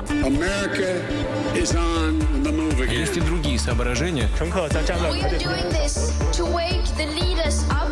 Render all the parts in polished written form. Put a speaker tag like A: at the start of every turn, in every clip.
A: America is on the move again.
B: Есть и другие соображения.
C: We are doing this to wake the leaders up.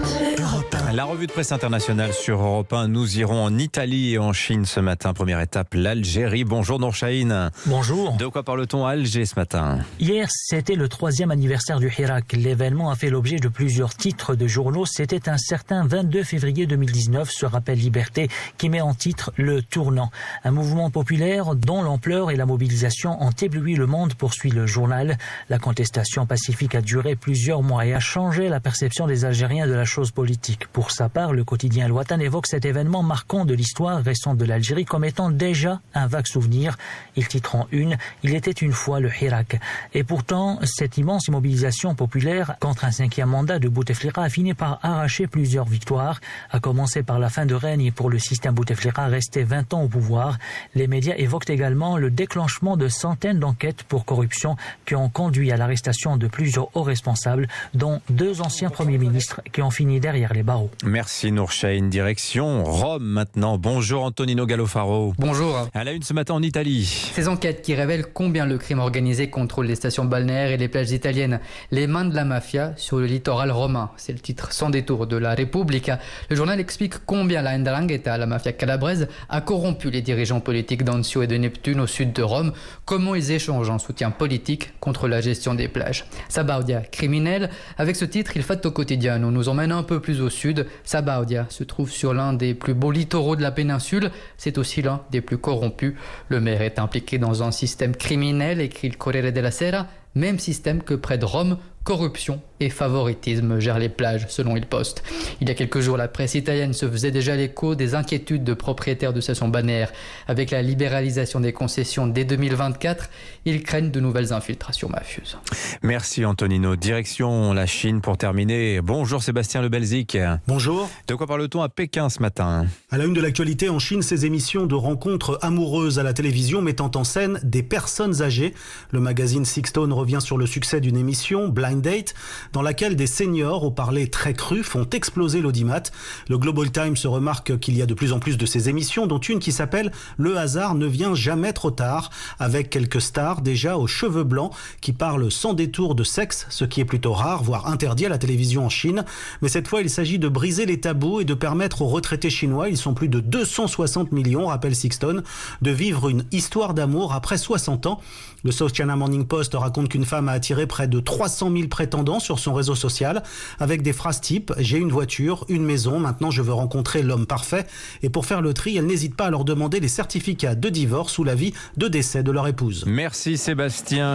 D: La revue de presse internationale sur Europe 1. Nous irons en Italie et en Chine ce matin. Première étape, l'Algérie. Bonjour Nour Chahine.
E: Bonjour.
D: De quoi parle-t-on à Alger ce matin?
E: Hier, c'était le 3e anniversaire du Hirak. L'événement a fait l'objet de plusieurs titres de journaux. C'était un certain 22 février 2019, ce rappel Liberté, qui met en titre le tournant. Un mouvement populaire dont l'ampleur et la mobilisation ont ébloui le monde, poursuit le journal. La contestation pacifique a duré plusieurs mois et a changé la perception des Algériens de la chose politique. Pour sa part, le quotidien El Watan évoque cet événement marquant de l'histoire récente de l'Algérie comme étant déjà un vague souvenir. Il titre en une « Il était une fois le Hirak ». Et pourtant, cette immense mobilisation populaire contre un 5e mandat de Bouteflika a fini par arracher plusieurs victoires, à commencer par la fin de règne pour le système Bouteflika resté 20 ans au pouvoir. Les médias évoquent également le déclenchement de centaines d'enquêtes pour corruption qui ont conduit à l'arrestation de plusieurs hauts responsables, dont 2 anciens premiers ministres qui ont fini derrière les barreaux.
D: Merci Nour Chahine. Direction Rome maintenant. Bonjour Antonino Gallofaro.
F: Bonjour.
D: À la une ce matin en Italie.
F: Ces enquêtes qui révèlent combien le crime organisé contrôle les stations balnéaires et les plages italiennes. Les mains de la mafia sur le littoral romain. C'est le titre sans détour de la Repubblica. Le journal explique combien la 'ndrangheta, la mafia calabraise, a corrompu les dirigeants politiques d'Anzio et de Neptune au sud de Rome. Comment ils échangent en soutien politique contre la gestion des plages. Sabaudia, criminel. Avec ce titre, il Fatto Quotidiano nous emmène un peu plus au sud. Sabaudia se trouve sur l'un des plus beaux littoraux de la péninsule. C'est aussi l'un des plus corrompus. Le maire est impliqué dans un système criminel, écrit le Corriere della Sera, même système que près de Rome. Corruption et favoritisme gèrent les plages, selon Il Poste. Il y a quelques jours, la presse italienne se faisait déjà l'écho des inquiétudes de propriétaires de stations balnéaires. Avec la libéralisation des concessions dès 2024, ils craignent de nouvelles infiltrations mafieuses.
D: Merci Antonino. Direction la Chine pour terminer. Bonjour Sébastien Le Belzic.
G: Bonjour.
D: De quoi parle-t-on à Pékin ce matin?
G: À la une de l'actualité en Chine, ces émissions de rencontres amoureuses à la télévision mettant en scène des personnes âgées. Le magazine Sixtone revient sur le succès d'une émission, Blind Date, dans laquelle des seniors au parler très cru font exploser l'audimat. Le Global Times se remarque qu'il y a de plus en plus de ces émissions, dont une qui s'appelle « Le hasard ne vient jamais trop tard », avec quelques stars déjà aux cheveux blancs qui parlent sans détour de sexe, ce qui est plutôt rare, voire interdit à la télévision en Chine. Mais cette fois, il s'agit de briser les tabous et de permettre aux retraités chinois, ils sont plus de 260 millions, rappelle Sixtone, de vivre une histoire d'amour après 60 ans. Le South China Morning Post raconte qu'une femme a attiré près de 300 000 prétendants sur son réseau social avec des phrases type « J'ai une voiture, une maison, maintenant je veux rencontrer l'homme parfait ». Et pour faire le tri, elle n'hésite pas à leur demander les certificats de divorce ou l'avis de décès de leur épouse.
D: Merci Sébastien.